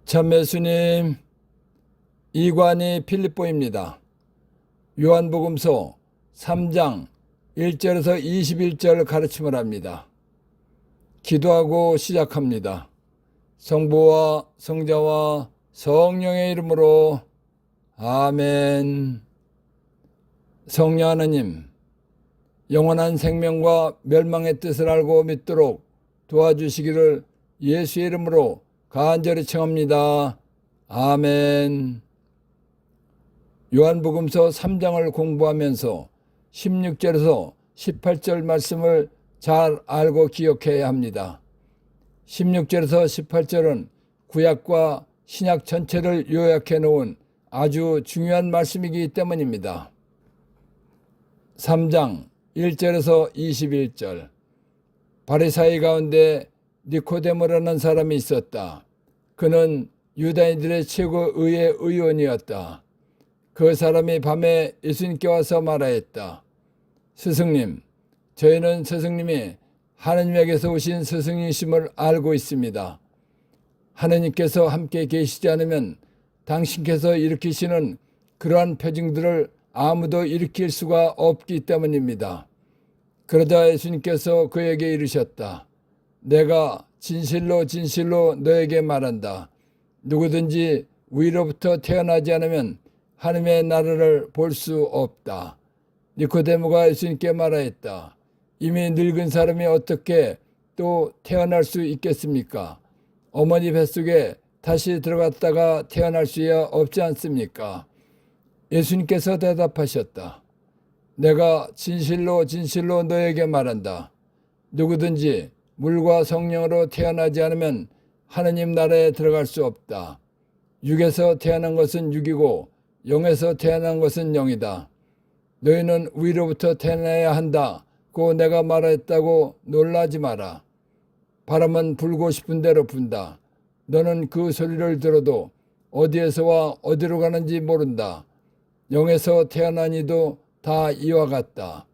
참 예수님, 이관이 필립보입니다. 요한복음서 3장 1절에서 21절 가르침을 합니다. 기도하고 시작합니다. 성부와 성자와 성령의 이름으로 아멘. 성령 하나님, 영원한 생명과 멸망의 뜻을 알고 믿도록 도와주시기를 예수의 이름으로 간절히 청합니다. 아멘. 요한복음서 3장을 공부하면서 16절에서 18절 말씀을 잘 알고 기억해야 합니다. 16절에서 18절은 구약과 신약 전체를 요약해 놓은 아주 중요한 말씀이기 때문입니다. 3장 1절에서 21절, 바리사이 가운데 니코데모라는 사람이 있었다. 그는 유다인들의 최고의회 의원이었다. 그 사람이 밤에 예수님께 와서 말하였다. 스승님, 저희는 스승님이 하느님에게서 오신 스승이심을 알고 있습니다. 하느님께서 함께 계시지 않으면 당신께서 일으키시는 그러한 표징들을 아무도 일으킬 수가 없기 때문입니다. 그러자 예수님께서 그에게 이르셨다. 내가 진실로 진실로 너에게 말한다. 누구든지 위로부터 태어나지 않으면 하나님의 나라를 볼 수 없다. 니코데모가 예수님께 말하였다. 이미 늙은 사람이 어떻게 또 태어날 수 있겠습니까? 어머니 뱃속에 다시 들어갔다가 태어날 수야 없지 않습니까? 예수님께서 대답하셨다. 내가 진실로 진실로 너에게 말한다. 누구든지 물과 성령으로 태어나지 않으면 하느님 나라에 들어갈 수 없다. 육에서 태어난 것은 육이고 영에서 태어난 것은 영이다. 너희는 위로부터 태어나야 한다고 내가 말했다고 놀라지 마라. 바람은 불고 싶은 대로 분다. 너는 그 소리를 들어도 어디에서와 어디로 가는지 모른다. 영에서 태어난 이도 다 이와 같다.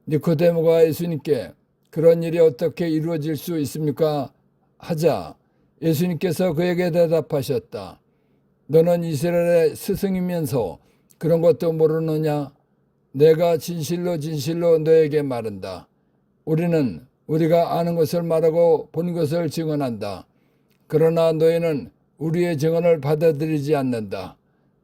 니코데모가 예수님께 그런 일이 어떻게 이루어질 수 있습니까? 하자 예수님께서 그에게 대답하셨다. 너는 이스라엘의 스승이면서 그런 것도 모르느냐? 내가 진실로 진실로 너에게 말한다. 우리는 우리가 아는 것을 말하고 본 것을 증언한다. 그러나 너희는 우리의 증언을 받아들이지 않는다.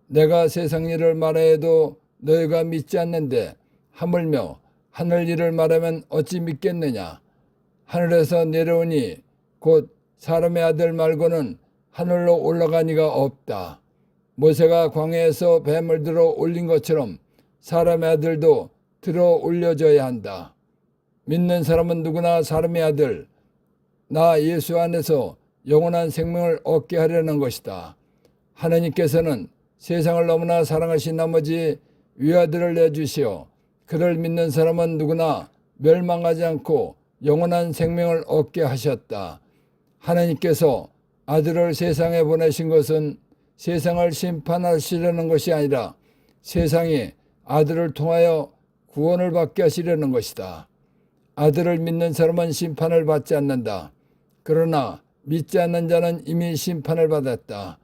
내가 세상 일을 말해도 너희가 믿지 않는데 하물며 하늘 일을 말하면 어찌 믿겠느냐? 하늘에서 내려오니 곧 사람의 아들 말고는 하늘로 올라간 이가 없다. 모세가 광야에서 뱀을 들어 올린 것처럼 사람의 아들도 들어 올려져야 한다. 믿는 사람은 누구나 사람의 아들, 나 예수 안에서 영원한 생명을 얻게 하려는 것이다. 하나님께서는 세상을 너무나 사랑하신 나머지 위아들을 내주시어 그를 믿는 사람은 누구나 멸망하지 않고 영원한 생명을 얻게 하셨다. 하나님께서 아들을 세상에 보내신 것은 세상을 심판하시려는 것이 아니라 세상이 아들을 통하여 구원을 받게 하시려는 것이다. 아들을 믿는 사람은 심판을 받지 않는다. 그러나 믿지 않는 자는 이미 심판을 받았다.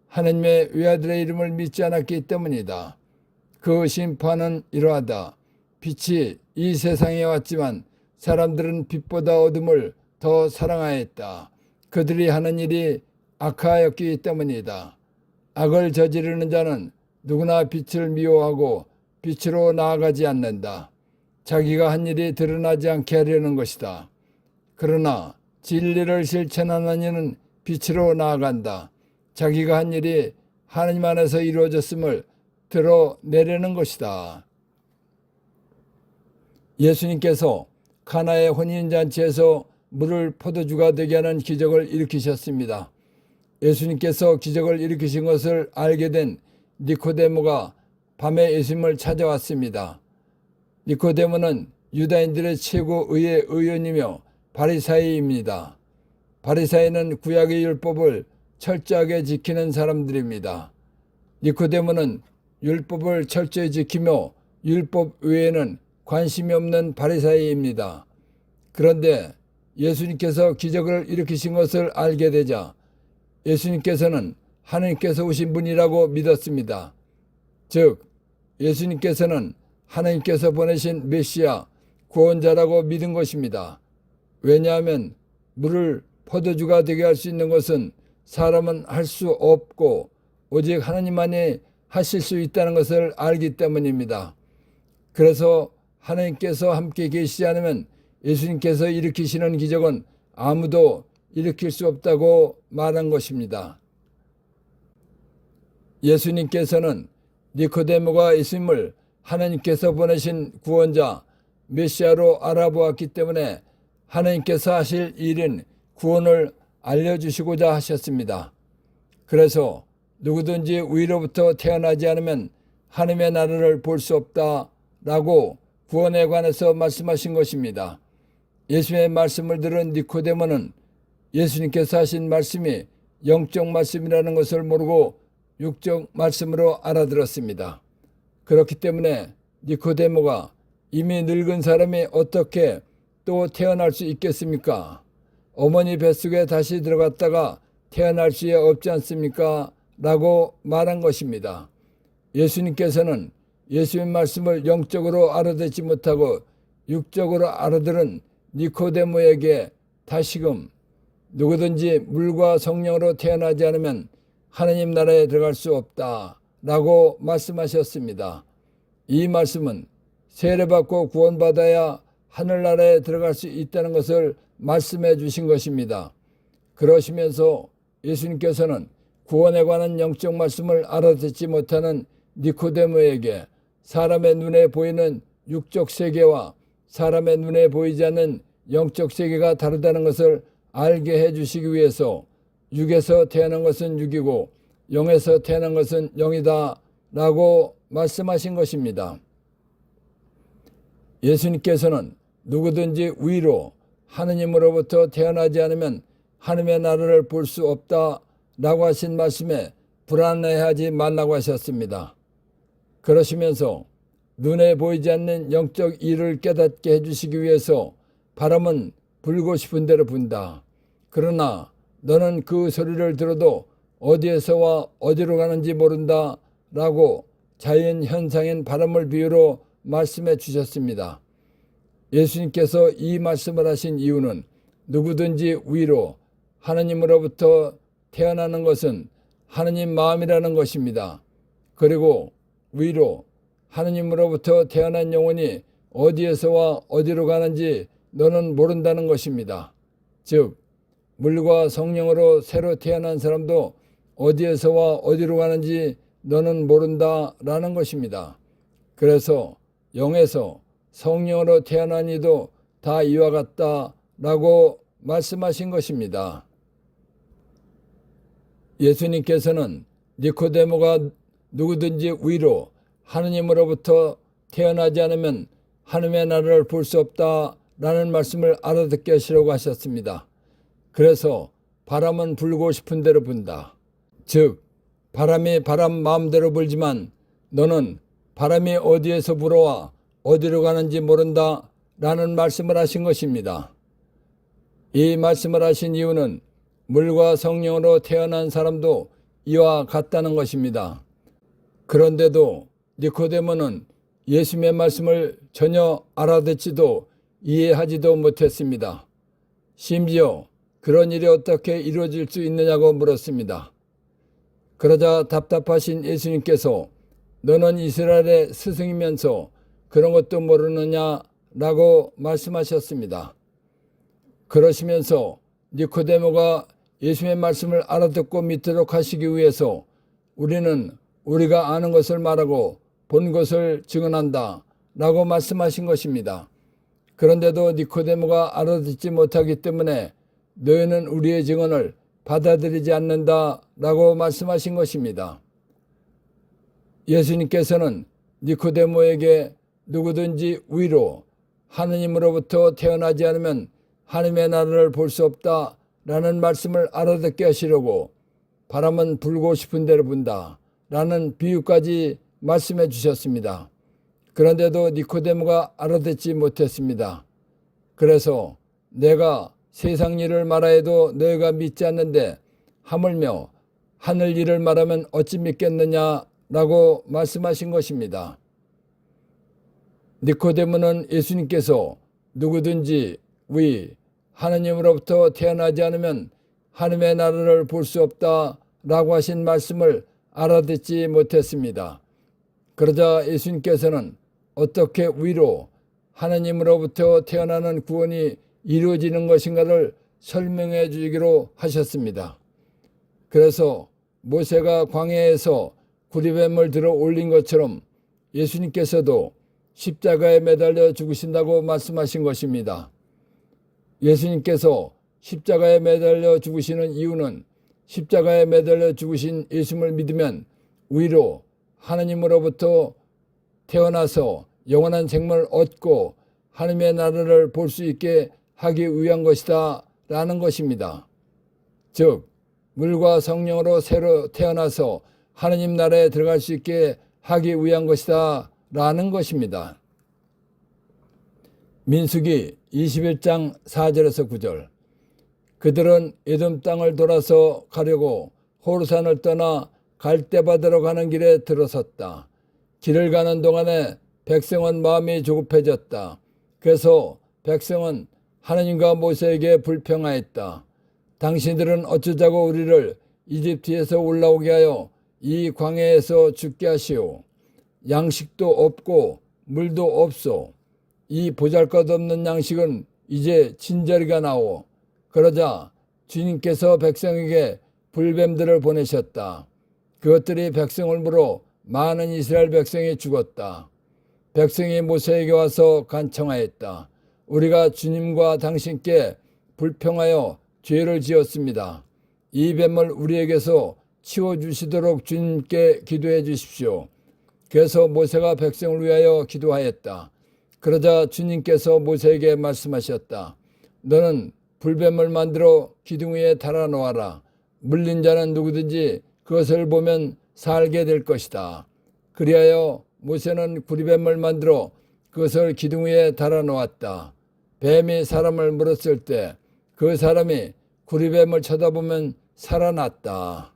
하나님의 외아들의 이름을 믿지 않았기 때문이다. 그 심판은 이러하다. 빛이 이 세상에 왔지만 사람들은 빛보다 어둠을 더 사랑하였다. 그들이 하는 일이 악하였기 때문이다. 악을 저지르는 자는 누구나 빛을 미워하고 빛으로 나아가지 않는다. 자기가 한 일이 드러나지 않게 하려는 것이다. 그러나 진리를 실천하는 이는 빛으로 나아간다. 자기가 한 일이 하나님 안에서 이루어졌음을 드러내려는 것이다. 예수님께서 카나의 혼인잔치에서 물을 포도주가 되게 하는 기적을 일으키셨습니다. 예수님께서 기적을 일으키신 것을 알게 된 니코데모가 밤에 예수님을 찾아왔습니다. 니코데모는 유다인들의 최고의회 의원이며 바리사이입니다. 바리사이는 구약의 율법을 철저하게 지키는 사람들입니다. 니코데모는 율법을 철저히 지키며 율법 외에는 관심이 없는 바리사이입니다. 그런데 예수님께서 기적을 일으키신 것을 알게 되자 예수님께서는 하나님께서 오신 분이라고 믿었습니다. 즉 예수님께서는 하나님께서 보내신 메시아 구원자라고 믿은 것입니다. 왜냐하면 물을 포도주가 되게 할 수 있는 것은 사람은 할 수 없고 오직 하나님만이 하실 수 있다는 것을 알기 때문입니다. 그래서 하나님께서 함께 계시지 않으면 예수님께서 일으키시는 기적은 아무도 일으킬 수 없다고 말한 것입니다. 예수님께서는 니코데모가 예수님을 하나님께서 보내신 구원자 메시아로 알아보았기 때문에 하나님께서 하실 일인 구원을 알려주시고자 하셨습니다. 그래서 누구든지 위로부터 태어나지 않으면 하나님의 나라를 볼 수 없다라고 구원에 관해서 말씀하신 것입니다. 예수님의 말씀을 들은 니코데모는 예수님께서 하신 말씀이 영적 말씀이라는 것을 모르고 육적 말씀으로 알아들었습니다. 그렇기 때문에 니코데모가 이미 늙은 사람이 어떻게 또 태어날 수 있겠습니까? 어머니 뱃속에 다시 들어갔다가 태어날 수 없지 않습니까? 라고 말한 것입니다. 예수님께서는 예수님의 말씀을 영적으로 알아듣지 못하고 육적으로 알아들은 니코데모에게 다시금 누구든지 물과 성령으로 태어나지 않으면 하나님 나라에 들어갈 수 없다라고 말씀하셨습니다. 이 말씀은 세례받고 구원받아야 하늘나라에 들어갈 수 있다는 것을 말씀해 주신 것입니다. 그러시면서 예수님께서는 구원에 관한 영적 말씀을 알아듣지 못하는 니코데모에게 사람의 눈에 보이는 육적 세계와 사람의 눈에 보이지 않는 영적 세계가 다르다는 것을 알게 해주시기 위해서 육에서 태어난 것은 육이고 영에서 태어난 것은 영이다 라고 말씀하신 것입니다. 예수님께서는 누구든지 위로 하느님으로부터 태어나지 않으면 하나님의 나라를 볼 수 없다 라고 하신 말씀에 불안해하지 말라고 하셨습니다. 그러시면서 눈에 보이지 않는 영적 일을 깨닫게 해주시기 위해서 바람은 불고 싶은 대로 분다. 그러나 너는 그 소리를 들어도 어디에서와 어디로 가는지 모른다 라고 자연현상인 바람을 비유로 말씀해 주셨습니다. 예수님께서 이 말씀을 하신 이유는 누구든지 위로 하나님으로부터 태어나는 것은 하나님 마음이라는 것입니다. 그리고 위로 하나님으로부터 태어난 영혼이 어디에서와 어디로 가는지 너는 모른다는 것입니다. 즉 물과 성령으로 새로 태어난 사람도 어디에서와 어디로 가는지 너는 모른다라는 것입니다. 그래서 영에서 성령으로 태어난 이도 다 이와 같다라고 말씀하신 것입니다. 예수님께서는 니코데모가 누구든지 위로 하느님으로부터 태어나지 않으면 하나님의 나라를 볼 수 없다라는 말씀을 알아듣게 하시려고 하셨습니다. 그래서 바람은 불고 싶은 대로 분다. 즉 바람이 바람 마음대로 불지만 너는 바람이 어디에서 불어와 어디로 가는지 모른다 라는 말씀을 하신 것입니다. 이 말씀을 하신 이유는 물과 성령으로 태어난 사람도 이와 같다는 것입니다. 그런데도 니코데모는 예수님의 말씀을 전혀 알아듣지도 이해하지도 못했습니다. 심지어 그런 일이 어떻게 이루어질 수 있느냐고 물었습니다. 그러자 답답하신 예수님께서 너는 이스라엘의 스승이면서 그런 것도 모르느냐라고 말씀하셨습니다. 그러시면서 니코데모가 예수님의 말씀을 알아듣고 믿도록 하시기 위해서 우리는 우리가 아는 것을 말하고 본 것을 증언한다 라고 말씀하신 것입니다. 그런데도 니코데모가 알아듣지 못하기 때문에 너희는 우리의 증언을 받아들이지 않는다 라고 말씀하신 것입니다. 예수님께서는 니코데모에게 누구든지 위로 하느님으로부터 태어나지 않으면 하나님의 나라를 볼 수 없다 라는 말씀을 알아듣게 하시려고 바람은 불고 싶은 대로 분다 라는 비유까지 말씀해 주셨습니다. 그런데도 니코데모가 알아듣지 못했습니다. 그래서 내가 세상 일을 말하여도 너희가 믿지 않는데 하물며 하늘 일을 말하면 어찌 믿겠느냐라고 말씀하신 것입니다. 니코데모는 예수님께서 누구든지 하느님으로부터 태어나지 않으면 하느님의 나라를 볼 수 없다라고 하신 말씀을 알아듣지 못했습니다. 그러자 예수님께서는 어떻게 위로 하느님으로부터 태어나는 구원이 이루어지는 것인가를 설명해 주기로 하셨습니다. 그래서 모세가 광야에서 구리뱀을 들어 올린 것처럼 예수님께서도 십자가에 매달려 죽으신다고 말씀하신 것입니다. 예수님께서 십자가에 매달려 죽으시는 이유는 십자가에 매달려 죽으신 예수님을 믿으면 위로 하느님으로부터 태어나서 영원한 생명을 얻고 하느님의 나라를 볼 수 있게 하기 위한 것이다 라는 것입니다. 즉 물과 성령으로 새로 태어나서 하느님 나라에 들어갈 수 있게 하기 위한 것이다 라는 것입니다. 민수기 21장 4절에서 9절. 그들은 에돔 땅을 돌아서 가려고 호르산을 떠나 갈대바다로 가는 길에 들어섰다. 길을 가는 동안에 백성은 마음이 조급해졌다. 그래서 백성은 하나님과 모세에게 불평하였다. 당신들은 어쩌자고 우리를 이집트에서 올라오게 하여 이 광야에서 죽게 하시오. 양식도 없고 물도 없소. 이 보잘것없는 양식은 이제 진저리가 나오. 그러자 주님께서 백성에게 불뱀들을 보내셨다. 그것들이 백성을 물어 많은 이스라엘 백성이 죽었다. 백성이 모세에게 와서 간청하였다. 우리가 주님과 당신께 불평하여 죄를 지었습니다. 이 뱀을 우리에게서 치워주시도록 주님께 기도해 주십시오. 그래서 모세가 백성을 위하여 기도하였다. 그러자 주님께서 모세에게 말씀하셨다. 너는 불뱀을 만들어 기둥 위에 달아 놓아라. 물린 자는 누구든지 그것을 보면 살게 될 것이다. 그리하여 모세는 구리뱀을 만들어 그것을 기둥 위에 달아 놓았다. 뱀이 사람을 물었을 때 그 사람이 구리뱀을 쳐다보면 살아났다.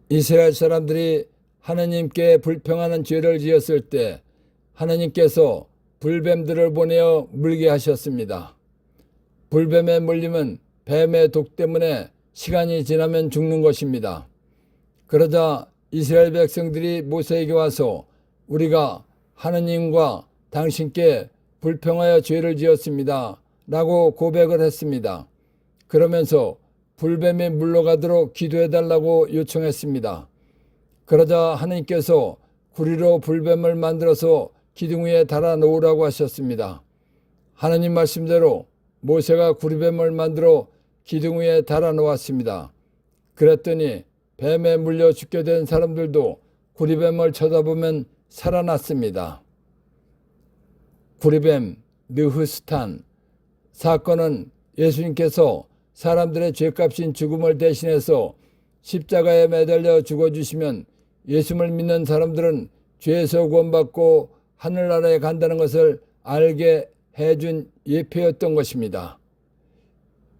이스라엘 사람들이 하나님께 불평하는 죄를 지었을 때 하나님께서 불뱀들을 보내어 물게 하셨습니다. 불뱀에 물리면 뱀의 독 때문에 시간이 지나면 죽는 것입니다. 그러자 이스라엘 백성들이 모세에게 와서 우리가 하나님과 당신께 불평하여 죄를 지었습니다 라고 고백을 했습니다. 그러면서 불뱀이 물러가도록 기도해달라고 요청했습니다. 그러자 하나님께서 구리로 불뱀을 만들어서 기둥 위에 달아 놓으라고 하셨습니다. 하나님 말씀대로 모세가 구리뱀을 만들어 기둥 위에 달아 놓았습니다. 그랬더니 뱀에 물려 죽게 된 사람들도 구리뱀을 쳐다보면 살아났습니다. 구리뱀 느흐스탄 사건은 예수님께서 사람들의 죄값인 죽음을 대신해서 십자가에 매달려 죽어주시면 예수를 믿는 사람들은 죄에서 구원받고 하늘나라에 간다는 것을 알게 해준 예표였던 것입니다.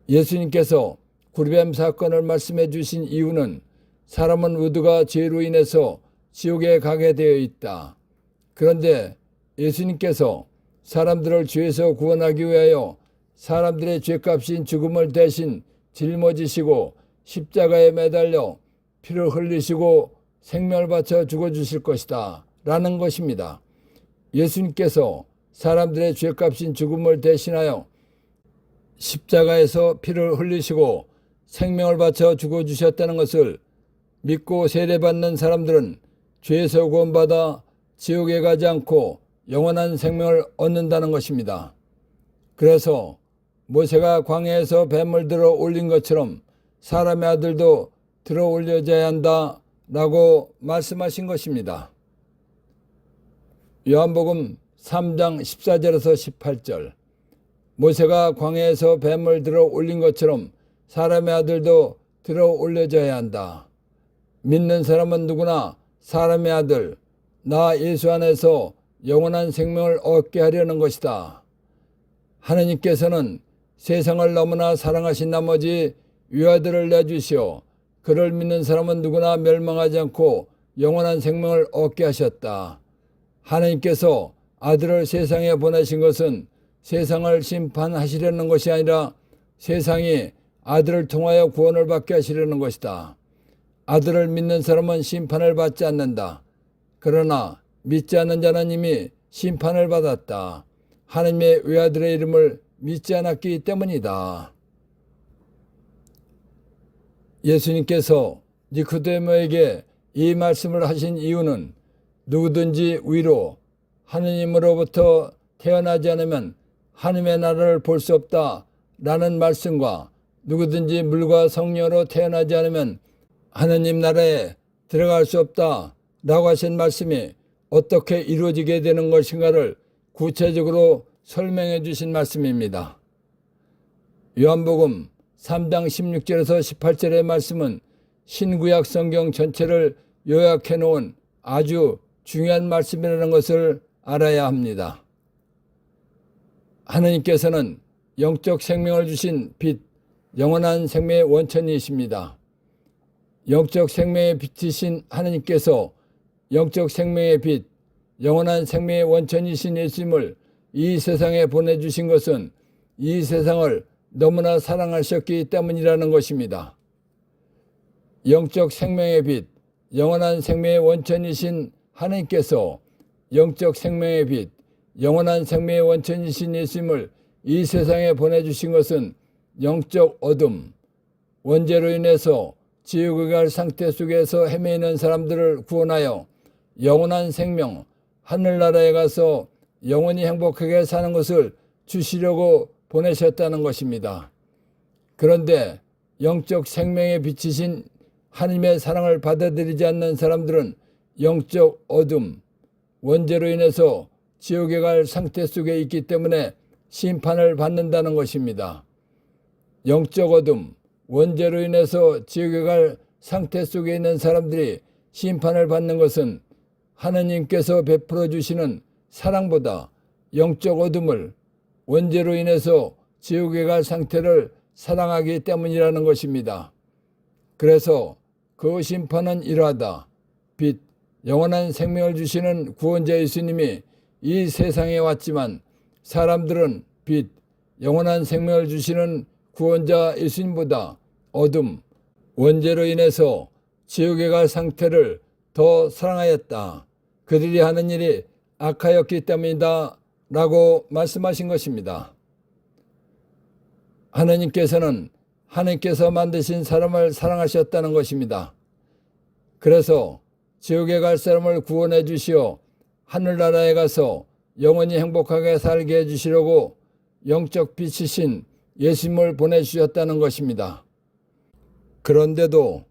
예수님께서 구리뱀 사건을 말씀해 주신 이유는 사람은 모두가 죄로 인해서 지옥에 가게 되어 있다. 그런데 예수님께서 사람들을 죄에서 구원하기 위하여 사람들의 죄값인 죽음을 대신 짊어지시고 십자가에 매달려 피를 흘리시고 생명을 바쳐 죽어주실 것이다 라는 것입니다. 예수님께서 사람들의 죄값인 죽음을 대신하여 십자가에서 피를 흘리시고 생명을 바쳐 죽어주셨다는 것을 믿고 세례받는 사람들은 죄에서 구원받아 지옥에 가지 않고 영원한 생명을 얻는다는 것입니다. 그래서 모세가 광야에서 뱀을 들어 올린 것처럼 사람의 아들도 들어 올려져야 한다 라고 말씀하신 것입니다. 요한복음 3장 14절에서 18절. 모세가 광야에서 뱀을 들어 올린 것처럼 사람의 아들도 들어 올려져야 한다. 믿는 사람은 누구나 사람의 아들, 나 예수 안에서 영원한 생명을 얻게 하려는 것이다. 하나님께서는 세상을 너무나 사랑하신 나머지 외아들을 내주시어 그를 믿는 사람은 누구나 멸망하지 않고 영원한 생명을 얻게 하셨다. 하나님께서 아들을 세상에 보내신 것은 세상을 심판하시려는 것이 아니라 세상이 아들을 통하여 구원을 받게 하시려는 것이다. 아들을 믿는 사람은 심판을 받지 않는다. 그러나 믿지 않는 자는 이미 심판을 받았다. 하나님의 외아들의 이름을 믿지 않았기 때문이다. 예수님께서 니코데모에게 이 말씀을 하신 이유는 누구든지 위로 하느님으로부터 태어나지 않으면 하나님의 나라를 볼 수 없다 라는 말씀과 누구든지 물과 성령으로 태어나지 않으면 하느님 나라에 들어갈 수 없다 라고 하신 말씀이 어떻게 이루어지게 되는 것인가를 구체적으로 설명해 주신 말씀입니다. 요한복음 3장 16절에서 18절의 말씀은 신구약 성경 전체를 요약해 놓은 아주 중요한 말씀이라는 것을 알아야 합니다. 하느님께서는 영적 생명을 주신 빛, 영원한 생명의 원천이십니다. 영적 생명의 빛이신 하느님께서 영적 생명의 빛, 영원한 생명의 원천이신 예수님을 이 세상에 보내주신 것은 이 세상을 너무나 사랑하셨기 때문이라는 것입니다. 영적 생명의 빛, 영원한 생명의 원천이신 하나님께서 영적 생명의 빛, 영원한 생명의 원천이신 예수님을 이 세상에 보내주신 것은 영적 어둠, 원죄로 인해서 지옥에 갈 상태 속에서 헤매이는 사람들을 구원하여 영원한 생명, 하늘나라에 가서 영원히 행복하게 사는 것을 주시려고 보내셨다는 것입니다. 그런데 영적 생명에 비치신 하나님의 사랑을 받아들이지 않는 사람들은 영적 어둠, 원죄로 인해서 지옥에 갈 상태 속에 있기 때문에 심판을 받는다는 것입니다. 영적 어둠, 원죄로 인해서 지옥에 갈 상태 속에 있는 사람들이 심판을 받는 것은 하나님께서 베풀어 주시는 사랑보다 영적 어둠을 원죄로 인해서 지옥에 갈 상태를 사랑하기 때문이라는 것입니다. 그래서 그 심판은 이러하다. 빛, 영원한 생명을 주시는 구원자 예수님이 이 세상에 왔지만 사람들은 빛, 영원한 생명을 주시는 구원자 예수님보다 어둠, 원죄로 인해서 지옥에 갈 상태를 더 사랑하였다. 그들이 하는 일이 악하였기 때문이다 라고 말씀하신 것입니다. 하나님께서는 하나님께서 만드신 사람을 사랑하셨다는 것입니다. 그래서 지옥에 갈 사람을 구원해 주시어 하늘나라에 가서 영원히 행복하게 살게 해주시려고 영적 빛이신 예수님을 보내주셨다는 것입니다. 그런데도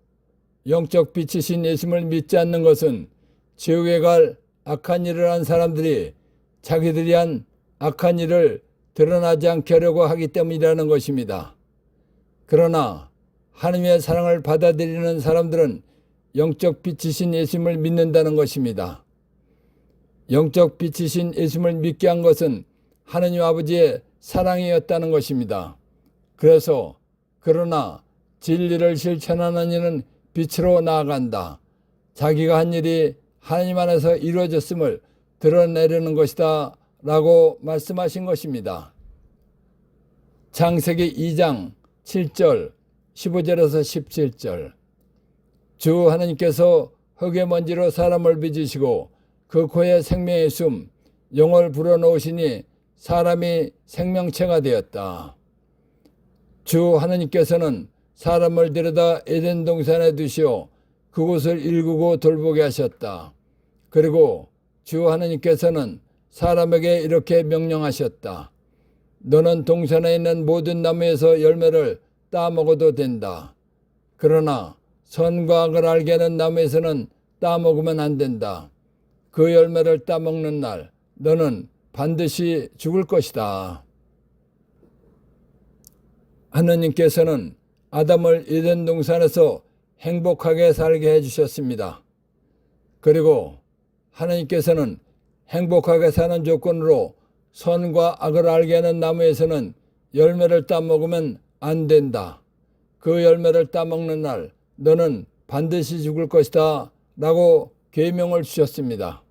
영적 빛이신 예수님을 믿지 않는 것은 지옥에 갈 악한 일을 한 사람들이 자기들이 한 악한 일을 드러나지 않게 하려고 하기 때문이라는 것입니다. 그러나 하나님의 사랑을 받아들이는 사람들은 영적 빛이신 예수님을 믿는다는 것입니다. 영적 빛이신 예수님을 믿게 한 것은 하나님 아버지의 사랑이었다는 것입니다. 그래서 그러나 진리를 실천하는 이는 빛으로 나아간다. 자기가 한 일이 하나님 안에서 이루어졌음을 드러내려는 것이다 라고 말씀하신 것입니다. 창세기 2장 7절 15절에서 17절 주 하나님께서 흙의 먼지로 사람을 빚으시고 그 코에 생명의 숨 영을 불어넣으시니 사람이 생명체가 되었다. 주 하나님께서는 사람을 데려다 에덴 동산에 두시어 그곳을 일구고 돌보게 하셨다. 그리고 주 하나님께서는 사람에게 이렇게 명령하셨다. 너는 동산에 있는 모든 나무에서 열매를 따먹어도 된다. 그러나 선과 악을 알게 하는 나무에서는 따먹으면 안 된다. 그 열매를 따먹는 날 너는 반드시 죽을 것이다. 하느님께서는 아담을 에덴 동산에서 행복하게 살게 해주셨습니다. 그리고 하나님께서는 행복하게 사는 조건으로 선과 악을 알게 하는 나무에서는 열매를 따먹으면 안 된다. 그 열매를 따먹는 날 너는 반드시 죽을 것이다 라고 계명을 주셨습니다.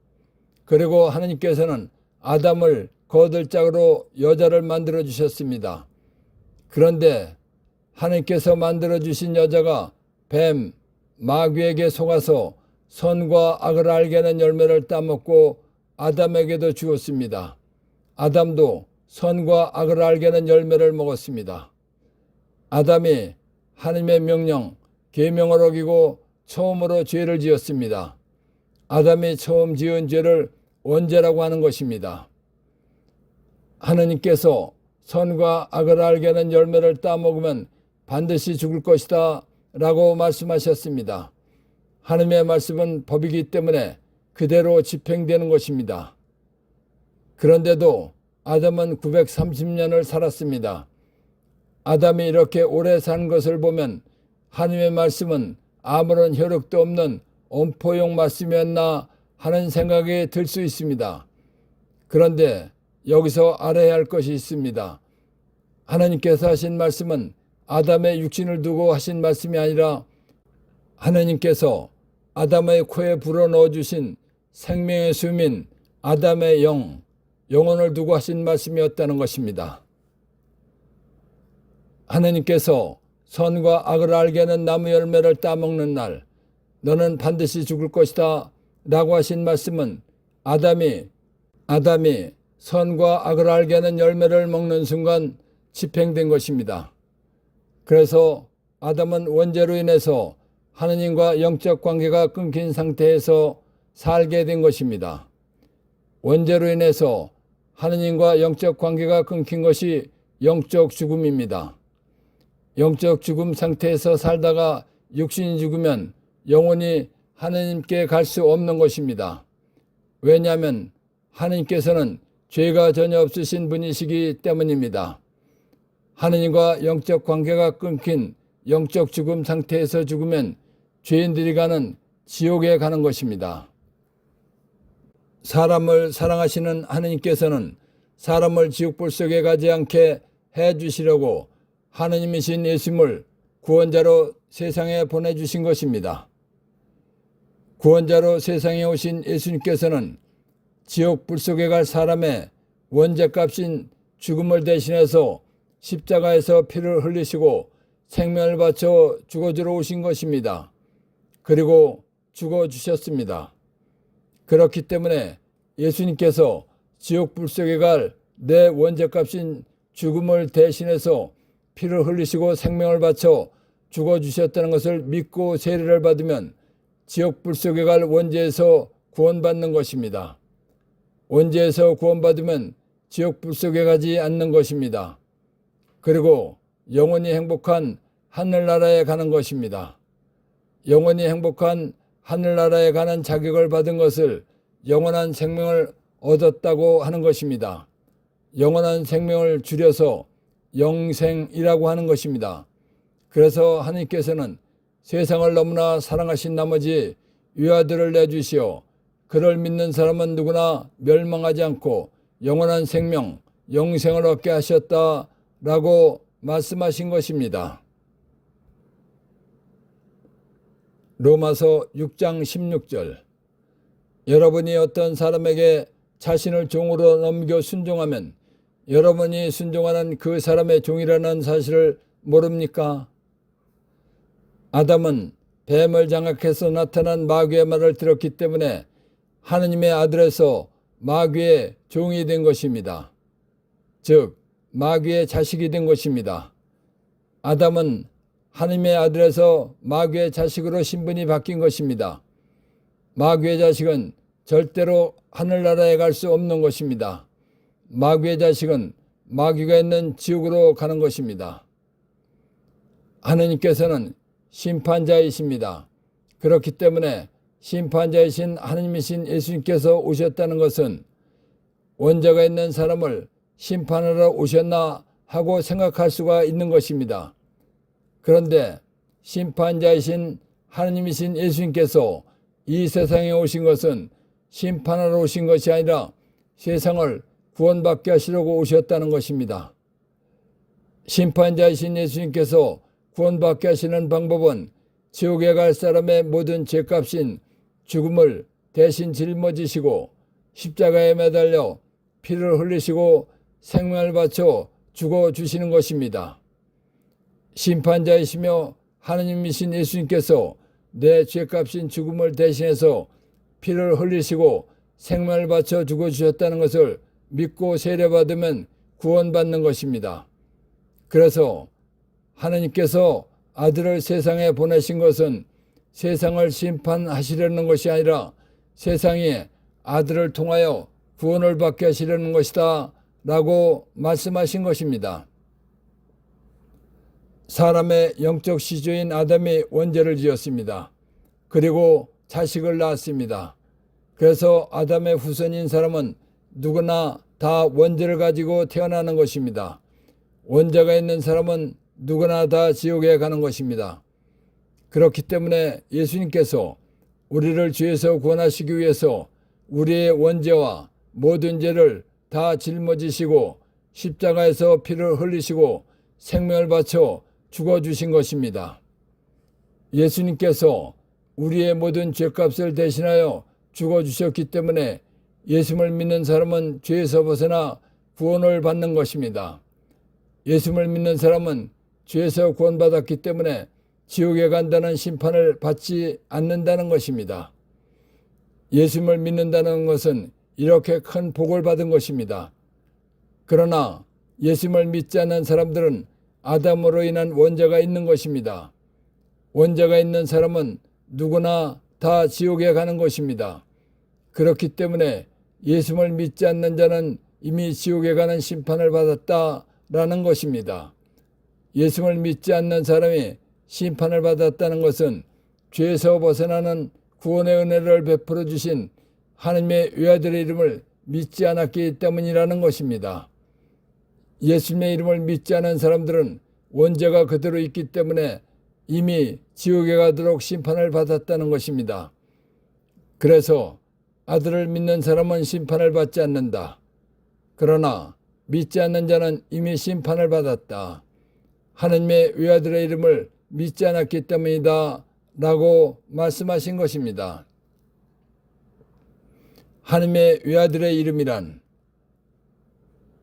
그리고 하나님께서는 아담을 거들짝으로 여자를 만들어 주셨습니다. 그런데 하나님께서 만들어 주신 여자가 뱀, 마귀에게 속아서 선과 악을 알게 하는 열매를 따먹고 아담에게도 주었습니다. 아담도 선과 악을 알게 하는 열매를 먹었습니다. 아담이 하나님의 명령, 계명을 어기고 처음으로 죄를 지었습니다. 아담이 처음 지은 죄를 원죄라고 하는 것입니다. 하느님께서 선과 악을 알게 하는 열매를 따먹으면 반드시 죽을 것이다 라고 말씀하셨습니다. 하나님의 말씀은 법이기 때문에 그대로 집행되는 것입니다. 그런데도 아담은 930년을 살았습니다. 아담이 이렇게 오래 산 것을 보면 하나님의 말씀은 아무런 효력도 없는 엄포용 말씀이었나 하는 생각이 들 수 있습니다. 그런데 여기서 알아야 할 것이 있습니다. 하나님께서 하신 말씀은 아담의 육신을 두고 하신 말씀이 아니라 하나님께서 아담의 코에 불어넣어 주신 생명의 숨인 아담의 영혼을 두고 하신 말씀이었다는 것입니다. 하나님께서 선과 악을 알게 하는 나무 열매를 따먹는 날 너는 반드시 죽을 것이다 라고 하신 말씀은 아담이 선과 악을 알게 하는 열매를 먹는 순간 집행된 것입니다. 그래서 아담은 원죄로 인해서 하느님과 영적 관계가 끊긴 상태에서 살게 된 것입니다. 원죄로 인해서 하느님과 영적 관계가 끊긴 것이 영적 죽음입니다. 영적 죽음 상태에서 살다가 육신이 죽으면 영혼이 하느님께 갈 수 없는 것입니다. 왜냐하면 하느님께서는 죄가 전혀 없으신 분이시기 때문입니다. 하느님과 영적 관계가 끊긴 영적 죽음 상태에서 죽으면 죄인들이 가는 지옥에 가는 것입니다. 사람을 사랑하시는 하느님께서는 사람을 지옥불 속에 가지 않게 해주시려고 하느님이신 예수님을 구원자로 세상에 보내주신 것입니다. 구원자로 세상에 오신 예수님께서는 지옥불 속에 갈 사람의 원죄값인 죽음을 대신해서 십자가에서 피를 흘리시고 생명을 바쳐 죽어주러 오신 것입니다. 그리고 죽어주셨습니다. 그렇기 때문에 예수님께서 지옥불 속에 갈 내 원죄값인 죽음을 대신해서 피를 흘리시고 생명을 바쳐 죽어주셨다는 것을 믿고 세례를 받으면 지옥불 속에 갈 원죄에서 구원받는 것입니다. 원죄에서 구원받으면 지옥불 속에 가지 않는 것입니다. 그리고 영원히 행복한 하늘나라에 가는 것입니다. 영원히 행복한 하늘나라에 가는 자격을 받은 것을 영원한 생명을 얻었다고 하는 것입니다. 영원한 생명을 줄여서 영생이라고 하는 것입니다. 그래서 하나님께서는 세상을 너무나 사랑하신 나머지 유아들을 내주시어 그를 믿는 사람은 누구나 멸망하지 않고 영원한 생명, 영생을 얻게 하셨다라고 말씀하신 것입니다. 로마서 6장 16절 여러분이 어떤 사람에게 자신을 종으로 넘겨 순종하면 여러분이 순종하는 그 사람의 종이라는 사실을 모릅니까? 아담은 뱀을 장악해서 나타난 마귀의 말을 들었기 때문에 하느님의 아들에서 마귀의 종이 된 것입니다. 즉 마귀의 자식이 된 것입니다. 아담은 하느님의 아들에서 마귀의 자식으로 신분이 바뀐 것입니다. 마귀의 자식은 절대로 하늘나라에 갈 수 없는 것입니다. 마귀의 자식은 마귀가 있는 지옥으로 가는 것입니다. 하느님께서는 심판자이십니다. 그렇기 때문에 심판자이신 하느님이신 예수님께서 오셨다는 것은 원죄가 있는 사람을 심판하러 오셨나 하고 생각할 수가 있는 것입니다. 그런데 심판자이신 하느님이신 예수님께서 이 세상에 오신 것은 심판하러 오신 것이 아니라 세상을 구원받게 하시려고 오셨다는 것입니다. 심판자이신 예수님께서 구원받게 하시는 방법은 지옥에 갈 사람의 모든 죄값인 죽음을 대신 짊어지시고 십자가에 매달려 피를 흘리시고 생명을 바쳐 죽어주시는 것입니다. 심판자이시며 하느님이신 예수님께서 내 죄값인 죽음을 대신해서 피를 흘리시고 생명을 바쳐 죽어주셨다는 것을 믿고 세례받으면 구원받는 것입니다. 그래서 하느님께서 아들을 세상에 보내신 것은 세상을 심판하시려는 것이 아니라 세상이 아들을 통하여 구원을 받게 하시려는 것이다 라고 말씀하신 것입니다. 사람의 영적 시조인 아담이 원죄를 지었습니다. 그리고 자식을 낳았습니다. 그래서 아담의 후손인 사람은 누구나 다 원죄를 가지고 태어나는 것입니다. 원죄가 있는 사람은 누구나 다 지옥에 가는 것입니다. 그렇기 때문에 예수님께서 우리를 죄에서 구원하시기 위해서 우리의 원죄와 모든 죄를 다 짊어지시고 십자가에서 피를 흘리시고 생명을 바쳐 죽어주신 것입니다. 예수님께서 우리의 모든 죄값을 대신하여 죽어주셨기 때문에 예수를 믿는 사람은 죄에서 벗어나 구원을 받는 것입니다. 예수를 믿는 사람은 죄에서 구원받았기 때문에 지옥에 간다는 심판을 받지 않는다는 것입니다. 예수를 믿는다는 것은 이렇게 큰 복을 받은 것입니다. 그러나 예수를 믿지 않는 사람들은 아담으로 인한 원죄가 있는 것입니다. 원죄가 있는 사람은 누구나 다 지옥에 가는 것입니다. 그렇기 때문에 예수를 믿지 않는 자는 이미 지옥에 가는 심판을 받았다라는 것입니다. 예수를 믿지 않는 사람이 심판을 받았다는 것은 죄에서 벗어나는 구원의 은혜를 베풀어 주신 하느님의 외아들의 이름을 믿지 않았기 때문이라는 것입니다. 예수님의 이름을 믿지 않은 사람들은 원죄가 그대로 있기 때문에 이미 지옥에 가도록 심판을 받았다는 것입니다. 그래서 아들을 믿는 사람은 심판을 받지 않는다. 그러나 믿지 않는 자는 이미 심판을 받았다. 하느님의 외아들의 이름을 믿지 않았기 때문이다 라고 말씀하신 것입니다. 하느님의 외아들의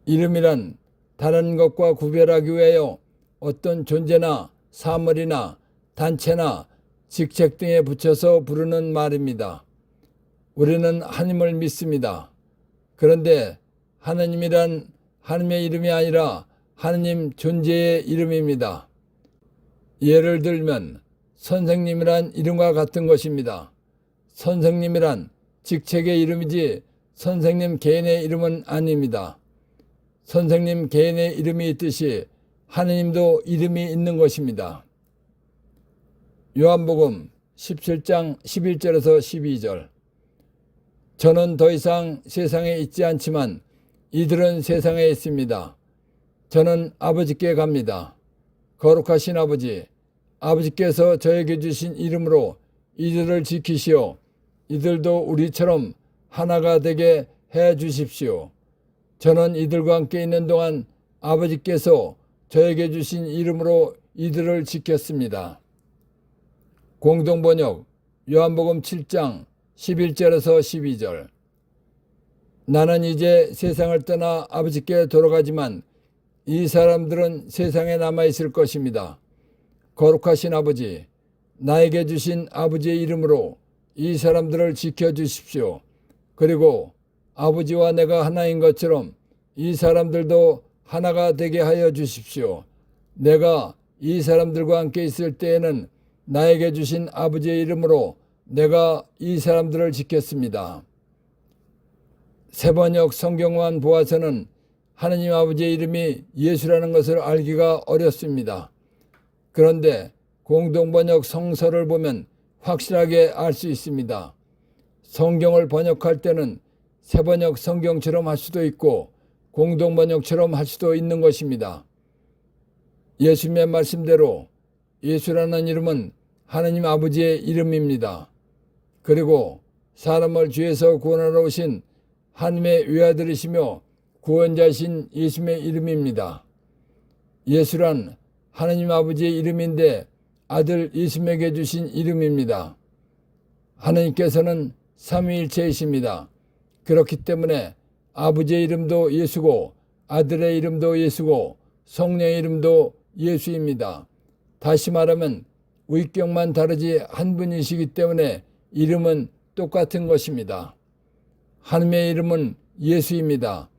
이름이란 다른 것과 구별하기 위하여 어떤 존재나 사물이나 단체나 직책 등에 붙여서 부르는 말입니다. 우리는 하느님을 믿습니다. 그런데 하느님이란 하느님의 이름이 아니라 하느님 존재의 이름입니다. 예를 들면 선생님이란 이름과 같은 것입니다. 선생님이란 직책의 이름이지 선생님 개인의 이름은 아닙니다. 선생님 개인의 이름이 있듯이 하느님도 이름이 있는 것입니다. 요한복음 17장 11절에서 12절 저는 더 이상 세상에 있지 않지만 이들은 세상에 있습니다. 저는 아버지께 갑니다. 거룩하신 아버지, 아버지께서 저에게 주신 이름으로 이들을 지키시오. 이들도 우리처럼 하나가 되게 해 주십시오. 저는 이들과 함께 있는 동안 아버지께서 저에게 주신 이름으로 이들을 지켰습니다. 공동번역 요한복음 7장 11절에서 12절 나는 이제 세상을 떠나 아버지께 돌아가지만 이 사람들은 세상에 남아있을 것입니다. 거룩하신 아버지, 나에게 주신 아버지의 이름으로 이 사람들을 지켜주십시오. 그리고 아버지와 내가 하나인 것처럼 이 사람들도 하나가 되게 하여 주십시오. 내가 이 사람들과 함께 있을 때에는 나에게 주신 아버지의 이름으로 내가 이 사람들을 지켰습니다. 세번역 성경만 보아서는 하느님 아버지의 이름이 예수라는 것을 알기가 어렵습니다. 그런데 공동번역 성서를 보면 확실하게 알 수 있습니다. 성경을 번역할 때는 세번역 성경처럼 할 수도 있고 공동번역처럼 할 수도 있는 것입니다. 예수님의 말씀대로 예수라는 이름은 하느님 아버지의 이름입니다. 그리고 사람을 죄에서 구원하러 오신 하느님의 외아들이시며 구원자이신 예수님의 이름입니다. 예수란 하나님 아버지의 이름인데 아들 예수에게 주신 이름입니다. 하나님께서는 삼위일체이십니다. 그렇기 때문에 아버지의 이름도 예수고 아들의 이름도 예수고 성령의 이름도 예수입니다. 다시 말하면 위격만 다르지 한 분이시기 때문에 이름은 똑같은 것입니다. 하나님의 이름은 예수입니다.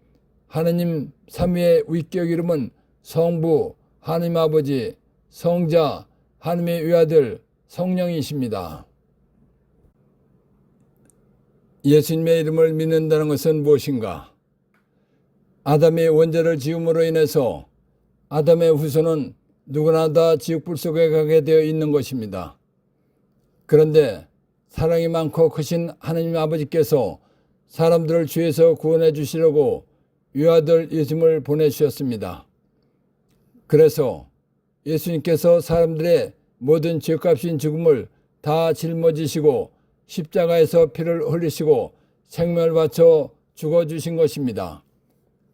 하나님 삼위의 위격 이름은 성부, 하나님 아버지, 성자, 하나님의 외아들, 성령이십니다. 예수님의 이름을 믿는다는 것은 무엇인가? 아담이 원죄를 지음으로 인해서 아담의 후손은 누구나 다 지옥불 속에 가게 되어 있는 것입니다. 그런데 사랑이 많고 크신 하나님 아버지께서 사람들을 죄에서 구원해 주시려고 외아들 예수님을 보내주셨습니다. 그래서 예수님께서 사람들의 모든 죄값인 죽음을 다 짊어지시고 십자가에서 피를 흘리시고 생명을 바쳐 죽어주신 것입니다.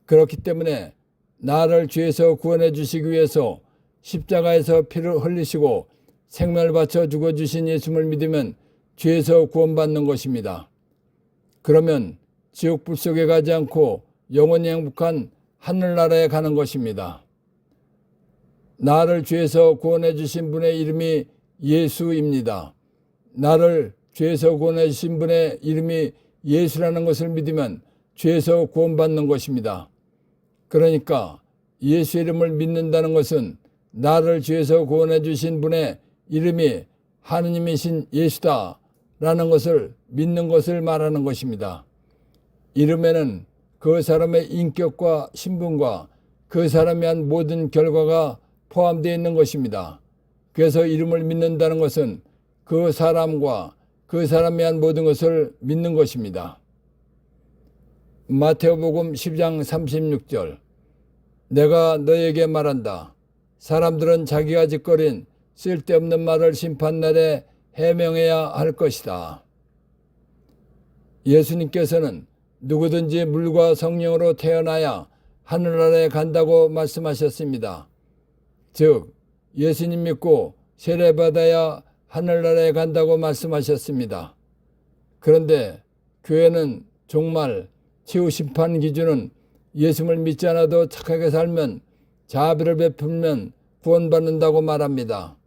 그렇기 때문에 나를 죄에서 구원해 주시기 위해서 십자가에서 피를 흘리시고 생명을 바쳐 죽어주신 예수님을 믿으면 죄에서 구원받는 것입니다. 그러면 지옥불 속에 가지 않고 영원히 행복한 하늘나라에 가는 것입니다. 나를 죄에서 구원해 주신 분의 이름이 예수입니다. 나를 죄에서 구원해 주신 분의 이름이 예수라는 것을 믿으면 죄에서 구원받는 것입니다. 그러니까 예수 이름을 믿는다는 것은 나를 죄에서 구원해 주신 분의 이름이 하느님이신 예수다라는 것을 믿는 것을 말하는 것입니다. 이름에는 그 사람의 인격과 신분과 그 사람이 한 모든 결과가 포함되어 있는 것입니다. 그래서 이름을 믿는다는 것은 그 사람과 그 사람이 한 모든 것을 믿는 것입니다. 마태복음 10장 36절 내가 너에게 말한다. 사람들은 자기가 짓거린 쓸데없는 말을 심판날에 해명해야 할 것이다. 예수님께서는 누구든지 물과 성령으로 태어나야 하늘나라에 간다고 말씀하셨습니다. 즉 예수님 믿고 세례받아야 하늘나라에 간다고 말씀하셨습니다. 그런데 교회는 정말 최후 심판 기준은 예수를 믿지 않아도 착하게 살면 자비를 베풀면 구원받는다고 말합니다.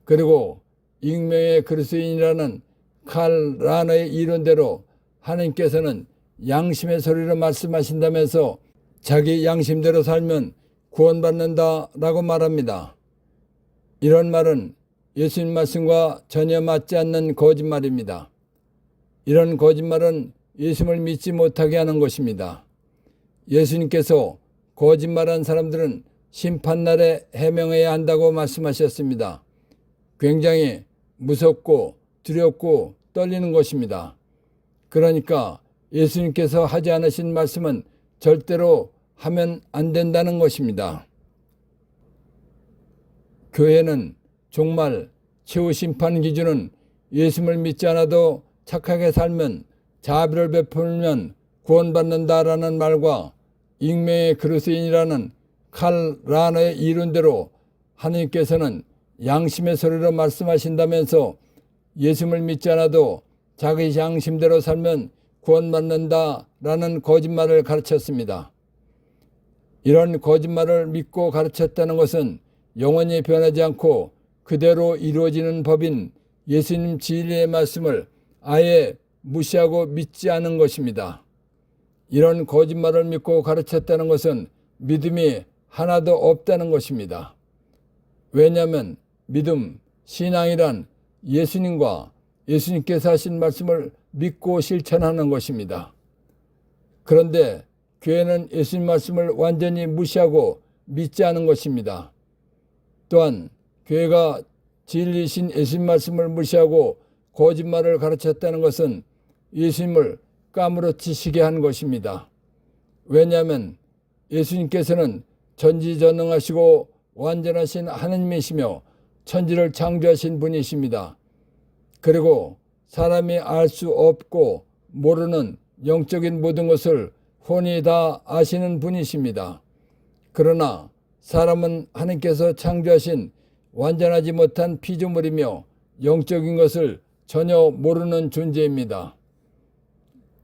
그리고 익명의 그리스도인이라는 칼 라너의 이론대로 하나님께서는 양심의 소리로 말씀하신다면서 자기 양심대로 살면 구원받는다라고 말합니다. 이런 말은 예수님 말씀과 전혀 맞지 않는 거짓말입니다. 이런 거짓말은 예수님을 믿지 못하게 하는 것입니다. 예수님께서 거짓말한 사람들은 심판날에 해명해야 한다고 말씀하셨습니다. 굉장히 무섭고 두렵고 떨리는 것입니다. 그러니까 예수님께서 하지 않으신 말씀은 절대로 하면 안 된다는 것입니다. 교회는 정말 최후 심판 기준은 예수님을 믿지 않아도 착하게 살면 자비를 베풀면 구원받는다라는 말과 익명의 그리스도인이라는 칼 라너의 이론대로 하나님께서는 양심의 소리로 말씀하신다면서 예수님을 믿지 않아도 자기 양심대로 살면 구원받는다라는 거짓말을 가르쳤습니다. 이런 거짓말을 믿고 가르쳤다는 것은 영원히 변하지 않고 그대로 이루어지는 법인 예수님 진리의 말씀을 아예 무시하고 믿지 않은 것입니다. 이런 거짓말을 믿고 가르쳤다는 것은 믿음이 하나도 없다는 것입니다. 왜냐하면 믿음, 신앙이란 예수님과 예수님께서 하신 말씀을 믿고 실천하는 것입니다. 그런데 교회는 예수님 말씀을 완전히 무시하고 믿지 않은 것입니다. 또한 교회가 진리신 예수님 말씀을 무시하고 거짓말을 가르쳤다는 것은 예수님을 까무러치시게 한 것입니다. 왜냐하면 예수님께서는 전지전능하시고 완전하신 하나님이시며 천지를 창조하신 분이십니다. 그리고 사람이 알 수 없고 모르는 영적인 모든 것을 훤히 다 아시는 분이십니다. 그러나 사람은 하나님께서 창조하신 완전하지 못한 피조물이며 영적인 것을 전혀 모르는 존재입니다.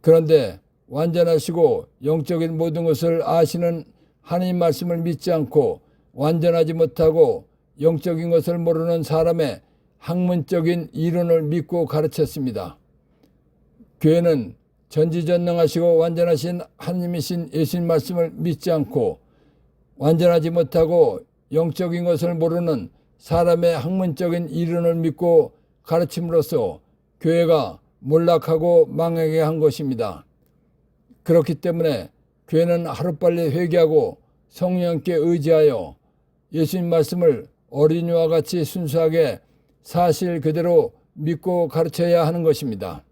그런데 완전하시고 영적인 모든 것을 아시는 하나님 말씀을 믿지 않고 완전하지 못하고 영적인 것을 모르는 사람의 학문적인 이론을 믿고 가르쳤습니다. 교회는 전지전능하시고 완전하신 하나님이신 예수님 말씀을 믿지 않고 완전하지 못하고 영적인 것을 모르는 사람의 학문적인 이론을 믿고 가르침으로써 교회가 몰락하고 망하게 한 것입니다. 그렇기 때문에 교회는 하루빨리 회개하고 성령께 의지하여 예수님 말씀을 어린이와 같이 순수하게 사실 그대로 믿고 가르쳐야 하는 것입니다.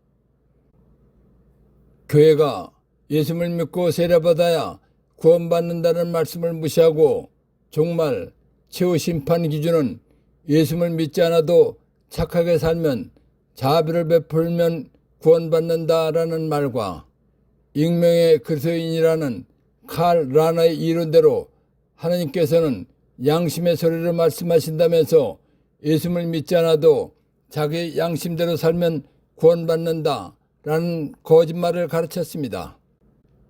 교회가 예수를 믿고 세례받아야 구원받는다는 말씀을 무시하고 정말 최후 심판 기준은 예수를 믿지 않아도 착하게 살면 자비를 베풀면 구원받는다라는 말과 익명의 그리스도인이라는 칼 라나의 이론대로 하나님께서는 양심의 소리를 말씀하신다면서 예수를 믿지 않아도 자기 양심대로 살면 구원받는다라는 거짓말을 가르쳤습니다.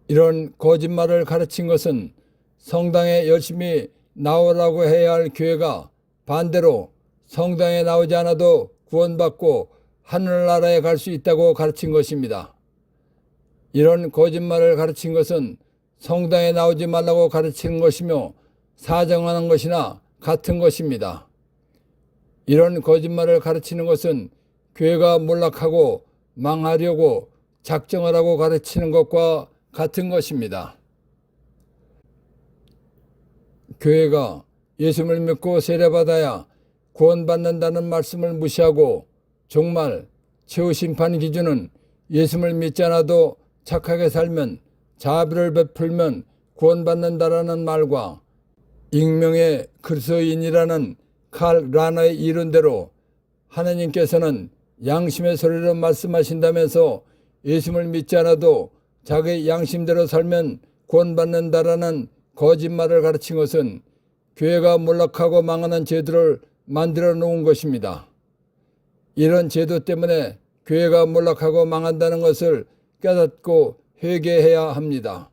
이런 거짓말을 가르친 것은 성당에 열심히 나오라고 해야 할 교회가 반대로 성당에 나오지 않아도 구원받고 하늘나라에 갈 수 있다고 가르친 것입니다. 이런 거짓말을 가르친 것은 성당에 나오지 말라고 가르치는 것이며 사정하는 것이나 같은 것입니다. 이런 거짓말을 가르치는 것은 교회가 몰락하고 망하려고 작정하라고 가르치는 것과 같은 것입니다. 교회가 예수를 믿고 세례받아야 구원받는다는 말씀을 무시하고 정말 최후 심판 기준은 예수를 믿지 않아도 착하게 살면 자비를 베풀면 구원받는다라는 말과 익명의 그리스도인이라는 칼 라나의 이론대로 하나님께서는 양심의 소리로 말씀하신다면서 예수를 믿지 않아도 자기 양심대로 살면 구원받는다라는 거짓말을 가르친 것은 교회가 몰락하고 망하는 제도를 만들어 놓은 것입니다. 이런 제도 때문에 교회가 몰락하고 망한다는 것을 깨닫고 회개해야 합니다.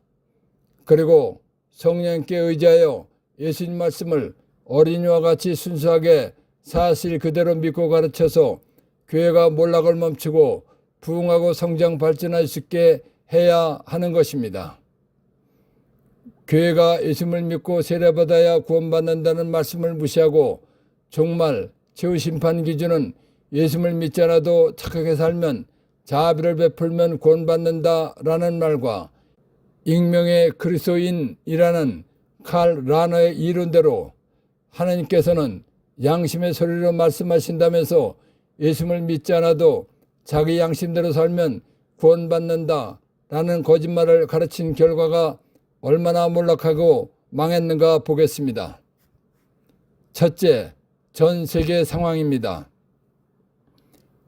그리고 성령께 의지하여 예수님 말씀을 어린이와 같이 순수하게 사실 그대로 믿고 가르쳐서 교회가 몰락을 멈추고 부흥하고 성장 발전할 수 있게 해야 하는 것입니다. 교회가 예수를 믿고 세례받아야 구원받는다는 말씀을 무시하고 정말 최후 심판 기준은 예수를 믿지 않아도 착하게 살면 자비를 베풀면 구원받는다라는 말과 익명의 그리스도인이라는 칼 라너의 이론대로 하나님께서는 양심의 소리로 말씀하신다면서 예수를 믿지 않아도 자기 양심대로 살면 구원받는다라는 거짓말을 가르친 결과가 얼마나 몰락하고 망했는가 보겠습니다. 첫째, 전 세계 상황입니다.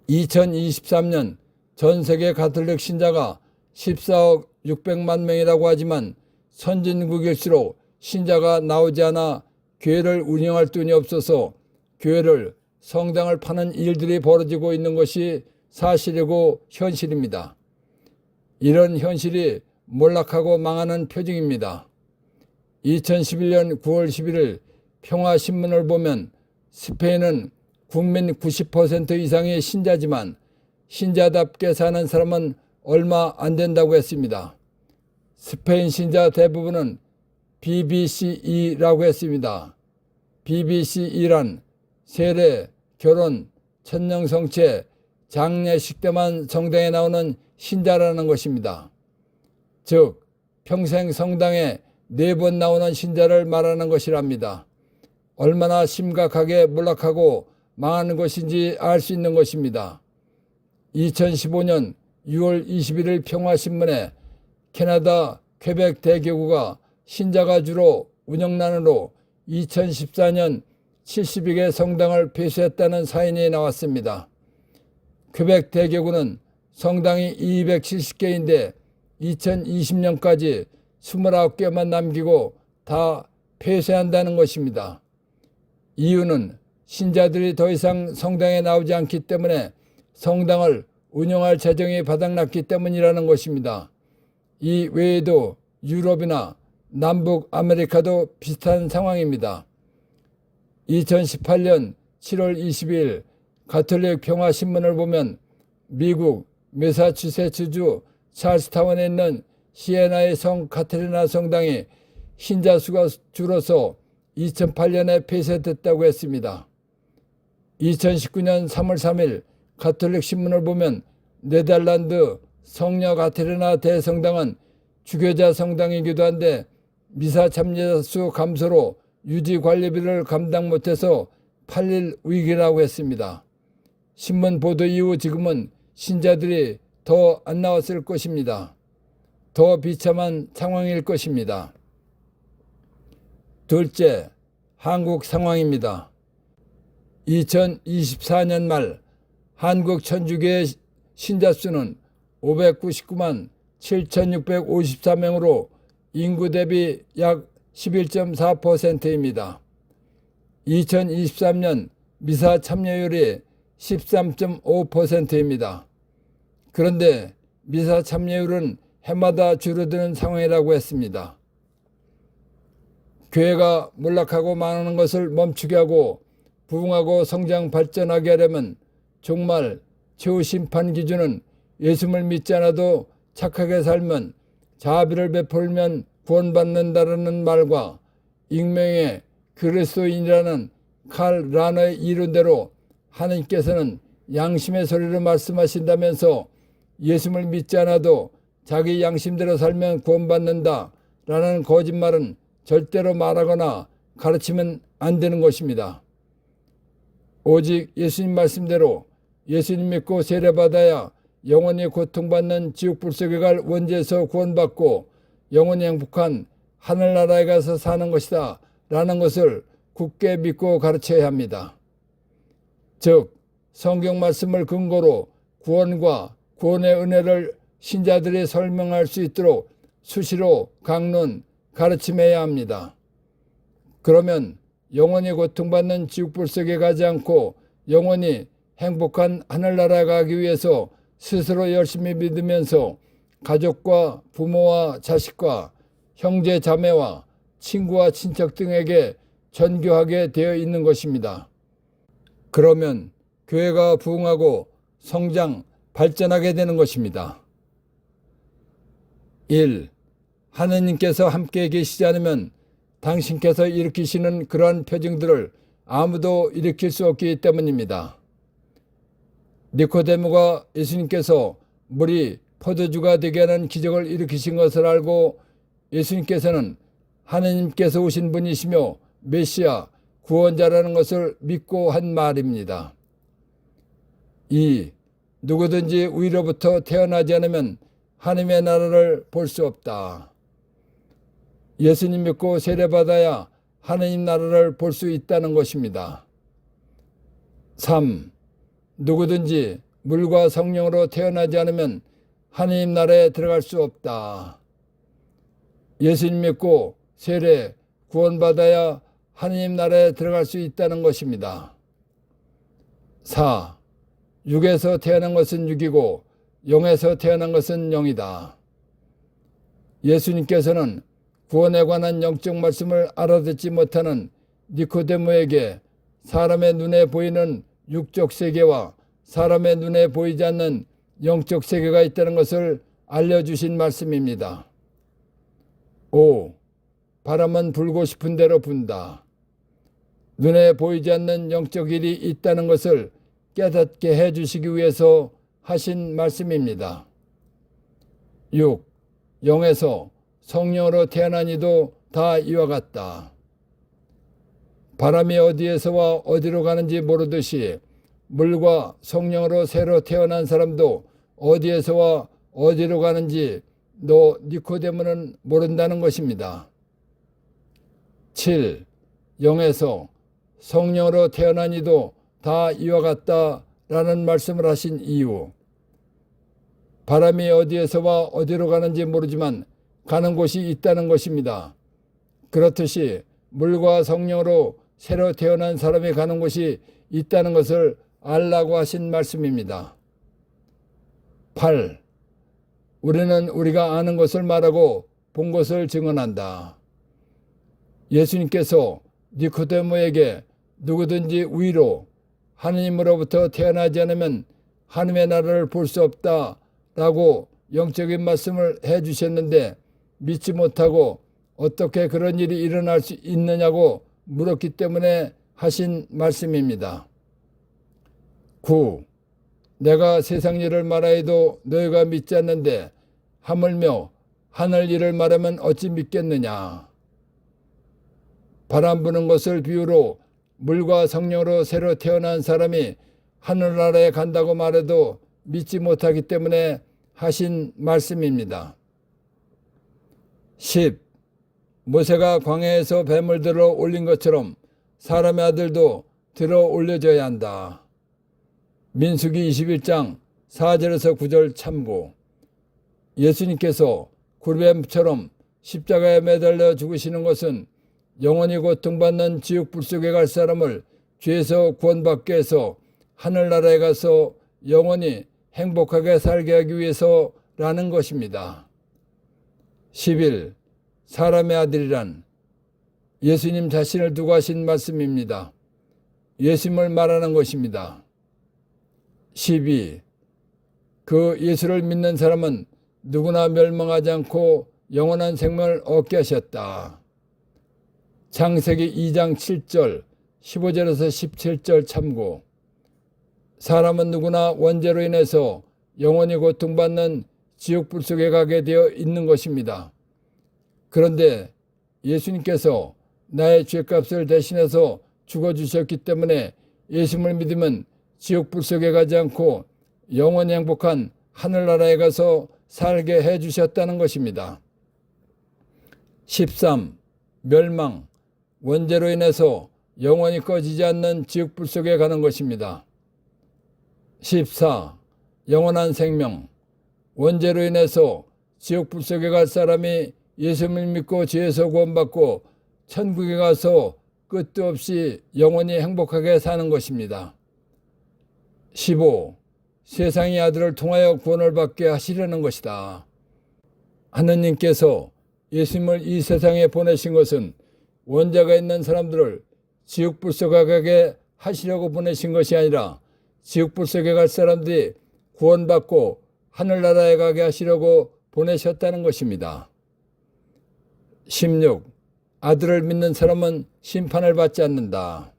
2023년 전 세계 가톨릭 신자가 14억 600만 명이라고 하지만 선진국일수록 신자가 나오지 않아 교회를 운영할 돈이 없어서 교회를 성당을 파는 일들이 벌어지고 있는 것이 사실이고 현실입니다. 이런 현실이 몰락하고 망하는 표징입니다. 2011년 9월 11일 평화신문을 보면 스페인은 국민 90% 이상이 신자지만 신자답게 사는 사람은 얼마 안 된다고 했습니다. 스페인 신자 대부분은 BBCE라고 했습니다. BBCE란 세례, 결혼, 천년성체, 장례식 때만 성당에 나오는 신자라는 것입니다. 즉 평생 성당에 4번 나오는 신자를 말하는 것이랍니다. 얼마나 심각하게 몰락하고 망하는 것인지 알 수 있는 것입니다. 2015년 6월 21일 평화신문에 캐나다 퀘벡 대교구가 신자가 주로 운영난으로 2014년 72개 성당을 폐쇄했다는 사인이 나왔습니다. 퀘벡 대교구는 성당이 270개인데 2020년까지 29개만 남기고 다 폐쇄한다는 것입니다. 이유는 신자들이 더 이상 성당에 나오지 않기 때문에 성당을 운영할 재정이 바닥났기 때문이라는 것입니다. 이 외에도 유럽이나 남북 아메리카도 비슷한 상황입니다. 2018년 7월 20일 가톨릭 평화신문을 보면 미국 매사추세츠주 찰스타운에 있는 시에나의 성 카테리나 성당이 신자 수가 줄어서 2008년에 폐쇄됐다고 했습니다. 2019년 3월 3일 가톨릭 신문을 보면 네덜란드 성녀 카테리나 대성당은 주교자 성당이기도 한데 미사 참여자 수 감소로 유지 관리비를 감당 못해서 팔릴 위기라고 했습니다. 신문 보도 이후 지금은 신자들이 더 안 나왔을 것입니다. 더 비참한 상황일 것입니다. 둘째, 한국 상황입니다. 2024년 말 한국 천주교의 신자 수는 599만 7,654명으로 인구 대비 약 11.4%입니다. 2023년 미사 참여율이 13.5%입니다. 그런데 미사 참여율은 해마다 줄어드는 상황이라고 했습니다. 교회가 몰락하고 망하는 것을 멈추게 하고 부흥하고 성장 발전하게 하려면 정말 최후 심판 기준은 예수를 믿지 않아도 착하게 살면 자비를 베풀면 구원받는다라는 말과 익명의 그리스도인이라는 칼 라너의 이론대로 하나님께서는 양심의 소리로 말씀하신다면서 예수를 믿지 않아도 자기 양심대로 살면 구원받는다 라는 거짓말은 절대로 말하거나 가르치면 안 되는 것입니다. 오직 예수님 말씀대로 예수님 믿고 세례받아야 영원히 고통받는 지옥불속에 갈 원죄에서 구원받고 영원히 행복한 하늘나라에 가서 사는 것이다 라는 것을 굳게 믿고 가르쳐야 합니다. 즉 성경 말씀을 근거로 구원과 구원의 은혜를 신자들이 설명할 수 있도록 수시로 강론, 가르침해야 합니다. 그러면 영원히 고통받는 지옥불속에 가지 않고 영원히 행복한 하늘나라에 가기 위해서 스스로 열심히 믿으면서 가족과 부모와 자식과 형제 자매와 친구와 친척 등에게 전교하게 되어 있는 것입니다. 그러면 교회가 부흥하고 성장, 발전하게 되는 것입니다. 1. 하느님께서 함께 계시지 않으면 당신께서 일으키시는 그러한 표징들을 아무도 일으킬 수 없기 때문입니다. 니코데모가 예수님께서 물이 포도주가 되게 하는 기적을 일으키신 것을 알고 예수님께서는 하느님께서 오신 분이시며 메시아, 구원자라는 것을 믿고 한 말입니다. 2. 누구든지 위로부터 태어나지 않으면 하나님의 나라를 볼 수 없다. 예수님 믿고 세례받아야 하나님 나라를 볼 수 있다는 것입니다. 3. 누구든지 물과 성령으로 태어나지 않으면 하나님 나라에 들어갈 수 없다. 예수님 믿고 세례, 구원받아야 하나님 나라에 들어갈 수 있다는 것입니다. 4. 육에서 태어난 것은 육이고 영에서 태어난 것은 영이다. 예수님께서는 구원에 관한 영적 말씀을 알아듣지 못하는 니코데모에게 사람의 눈에 보이는 육적 세계와 사람의 눈에 보이지 않는 영적 세계가 있다는 것을 알려주신 말씀입니다. 5. 바람은 불고 싶은 대로 분다. 눈에 보이지 않는 영적 일이 있다는 것을 깨닫게 해주시기 위해서 하신 말씀입니다. 6. 영에서 성령으로 태어난 이도 다 이와 같다. 바람이 어디에서와 어디로 가는지 모르듯이 물과 성령으로 새로 태어난 사람도 어디에서와 어디로 가는지 너 니코데모는 모른다는 것입니다. 7. 영에서 성령으로 태어난 이도 다 이와 같다라는 말씀을 하신 이유. 바람이 어디에서와 어디로 가는지 모르지만 가는 곳이 있다는 것입니다. 그렇듯이 물과 성령으로 새로 태어난 사람이 가는 곳이 있다는 것을 알라고 하신 말씀입니다. 8. 우리는 우리가 아는 것을 말하고 본 것을 증언한다. 예수님께서 니코데모에게 누구든지 위로 하느님으로부터 태어나지 않으면 하느님의 나라를 볼 수 없다 라고 영적인 말씀을 해주셨는데 믿지 못하고 어떻게 그런 일이 일어날 수 있느냐고 물었기 때문에 하신 말씀입니다. 9. 내가 세상 일을 말하여도 너희가 믿지 않는데 하물며 하늘 일을 말하면 어찌 믿겠느냐. 바람 부는 것을 비유로 물과 성령으로 새로 태어난 사람이 하늘나라에 간다고 말해도 믿지 못하기 때문에 하신 말씀입니다. 10. 모세가 광야에서 뱀을 들어 올린 것처럼 사람의 아들도 들어 올려져야 한다. 민수기 21장 4절에서 9절 참고. 예수님께서 구름뱀처럼 십자가에 매달려 죽으시는 것은 영원히 고통받는 지옥 불 속에 갈 사람을 죄에서 구원받게 해서 하늘나라에 가서 영원히 행복하게 살게 하기 위해서라는 것입니다. 11. 사람의 아들이란 예수님 자신을 두고 하신 말씀입니다. 예수님을 말하는 것입니다. 12. 그 예수를 믿는 사람은 누구나 멸망하지 않고 영원한 생명을 얻게 하셨다. 창세기 2장 7절, 15절에서 17절 참고. 사람은 누구나 원죄로 인해서 영원히 고통받는 지옥불 속에 가게 되어 있는 것입니다. 그런데 예수님께서 나의 죄값을 대신해서 죽어주셨기 때문에 예수님을 믿으면 지옥불 속에 가지 않고 영원히 행복한 하늘나라에 가서 살게 해주셨다는 것입니다. 13. 멸망, 원죄로 인해서 영원히 꺼지지 않는 지옥불 속에 가는 것입니다. 14. 영원한 생명, 원죄로 인해서 지옥불 속에 갈 사람이 예수님을 믿고 죄에서 구원받고 천국에 가서 끝도 없이 영원히 행복하게 사는 것입니다. 15. 세상의 아들을 통하여 구원을 받게 하시려는 것이다. 하느님께서 예수님을 이 세상에 보내신 것은 원죄가 있는 사람들을 지옥불 속에 가게 하시려고 보내신 것이 아니라 지옥불 속에 갈 사람들이 구원받고 하늘나라에 가게 하시려고 보내셨다는 것입니다. 16. 아들을 믿는 사람은 심판을 받지 않는다.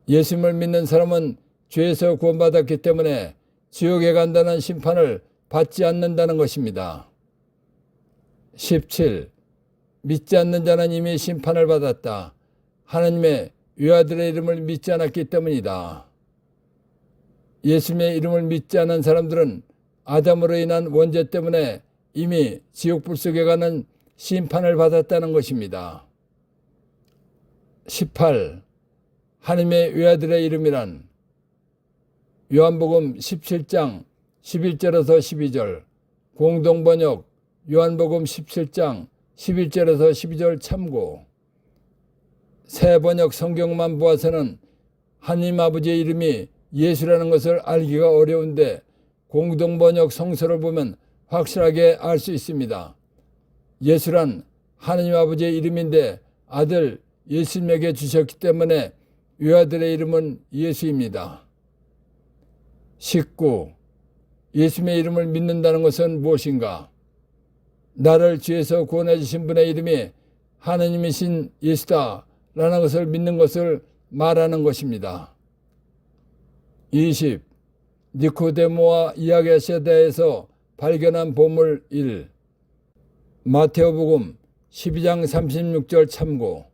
예수님을 믿는 사람은 죄에서 구원받았기 때문에 지옥에 간다는 심판을 받지 않는다는 것입니다. 17. 믿지 않는 자는 이미 심판을 받았다. 하나님의 외아들의 이름을 믿지 않았기 때문이다. 예수님의 이름을 믿지 않은 사람들은 아담으로 인한 원죄 때문에 이미 지옥불 속에 가는 심판을 받았다는 것입니다. 18. 하나님의 외아들의 이름이란 요한복음 17장 11절에서 12절, 공동번역 요한복음 17장 11절에서 12절 참고. 새 번역 성경만 보아서는 하나님 아버지의 이름이 예수라는 것을 알기가 어려운데 공동번역 성서를 보면 확실하게 알 수 있습니다. 예수란 하나님 아버지의 이름인데 아들 예수님에게 주셨기 때문에 외아들의 이름은 예수입니다. 19. 예수님의 이름을 믿는다는 것은 무엇인가? 나를 죄에서 구원해 주신 분의 이름이 하나님이신 예수다 라는 것을 믿는 것을 말하는 것입니다. 20. 니코데모와 이야기하시에 대해서 발견한 보물 1. 마태오복음 12장 36절 참고.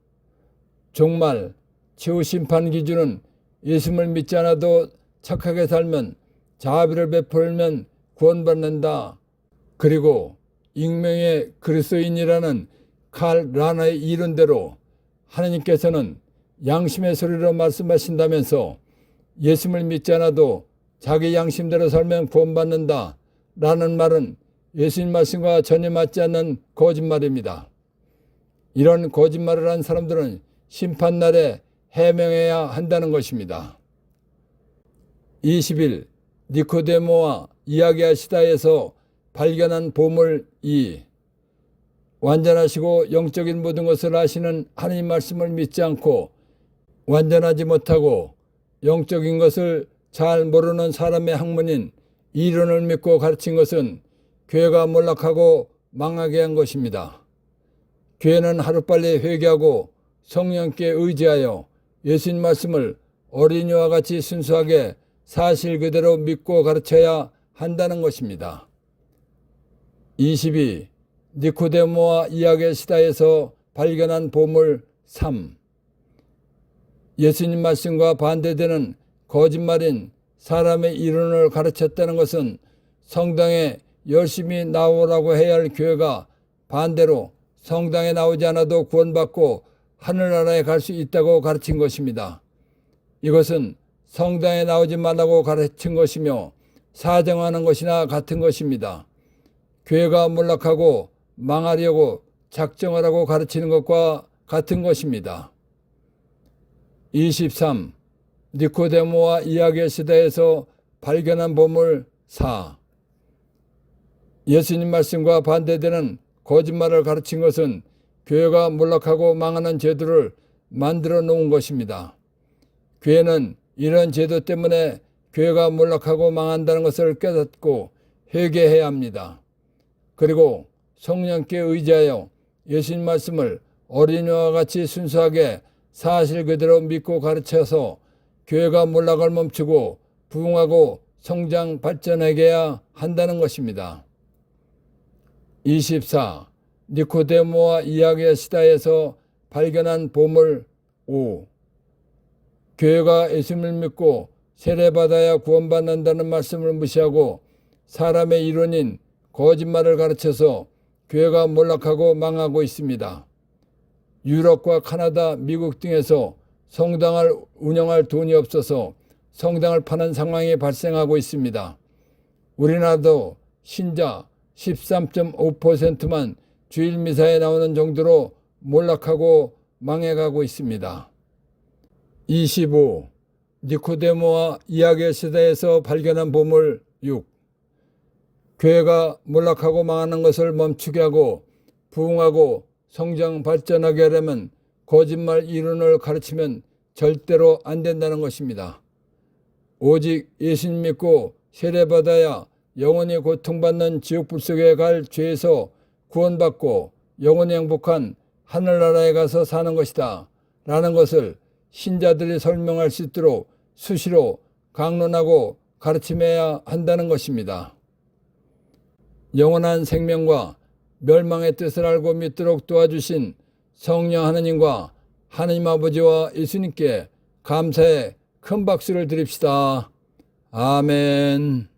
종말 최후 심판 기준은 예수님을 믿지 않아도 착하게 살면 자비를 베풀면 구원받는다. 그리고 익명의 그리스도인이라는 칼 라나의 이론대로 하나님께서는 양심의 소리로 말씀하신다면서 예수님을 믿지 않아도 자기 양심대로 살면 구원받는다 라는 말은 예수님 말씀과 전혀 맞지 않는 거짓말입니다. 이런 거짓말을 한 사람들은 심판날에 해명해야 한다는 것입니다. 20일 니코데모와 이야기하시다에서 발견한 보물 2. 완전하시고 영적인 모든 것을 아시는 하나님 말씀을 믿지 않고 완전하지 못하고 영적인 것을 잘 모르는 사람의 학문인 이론을 믿고 가르친 것은 교회가 몰락하고 망하게 한 것입니다. 교회는 하루빨리 회개하고 성령께 의지하여 예수님 말씀을 어린이와 같이 순수하게 사실 그대로 믿고 가르쳐야 한다는 것입니다. 22. 니코데모와 이야기하시다에서 발견한 보물 3. 예수님 말씀과 반대되는 거짓말인 사람의 이론을 가르쳤다는 것은 성당에 열심히 나오라고 해야 할 교회가 반대로 성당에 나오지 않아도 구원받고 하늘나라에 갈 수 있다고 가르친 것입니다. 이것은 성당에 나오지 말라고 가르친 것이며 사정하는 것이나 같은 것입니다. 교회가 몰락하고 망하려고 작정하라고 가르치는 것과 같은 것입니다. 23. 니코데모와 이야기하시다에서 발견한 보물 4. 예수님 말씀과 반대되는 거짓말을 가르친 것은 교회가 몰락하고 망하는 제도를 만들어 놓은 것입니다. 교회는 이런 제도 때문에 교회가 몰락하고 망한다는 것을 깨닫고 회개해야 합니다. 그리고 성령께 의지하여 예수님 말씀을 어린이와 같이 순수하게 사실 그대로 믿고 가르쳐서 교회가 몰락을 멈추고 부흥하고 성장 발전하게 한다는 것입니다. 24. 니코데모와 이야기하시다에서 발견한 보물 5. 교회가 예수님을 믿고 세례받아야 구원받는다는 말씀을 무시하고 사람의 이론인 거짓말을 가르쳐서 교회가 몰락하고 망하고 있습니다. 유럽과 카나다, 미국 등에서 성당을 운영할 돈이 없어서 성당을 파는 상황이 발생하고 있습니다. 우리나라도 신자 13.5%만 주일 미사에 나오는 정도로 몰락하고 망해가고 있습니다. 25. 니코데모와 이야기하시다에서 발견한 보물 6. 교회가 몰락하고 망하는 것을 멈추게 하고 부흥하고 성장 발전하게 하려면 거짓말 이론을 가르치면 절대로 안 된다는 것입니다. 오직 예수님 믿고 세례받아야 영원히 고통받는 지옥불 속에 갈 죄에서 구원받고 영원히 행복한 하늘나라에 가서 사는 것이다 라는 것을 신자들이 설명할 수 있도록 수시로 강론하고 가르침해야 한다는 것입니다. 영원한 생명과 멸망의 뜻을 알고 믿도록 도와주신 성령 하나님과 하나님 아버지와 예수님께 감사의 큰 박수를 드립시다. 아멘.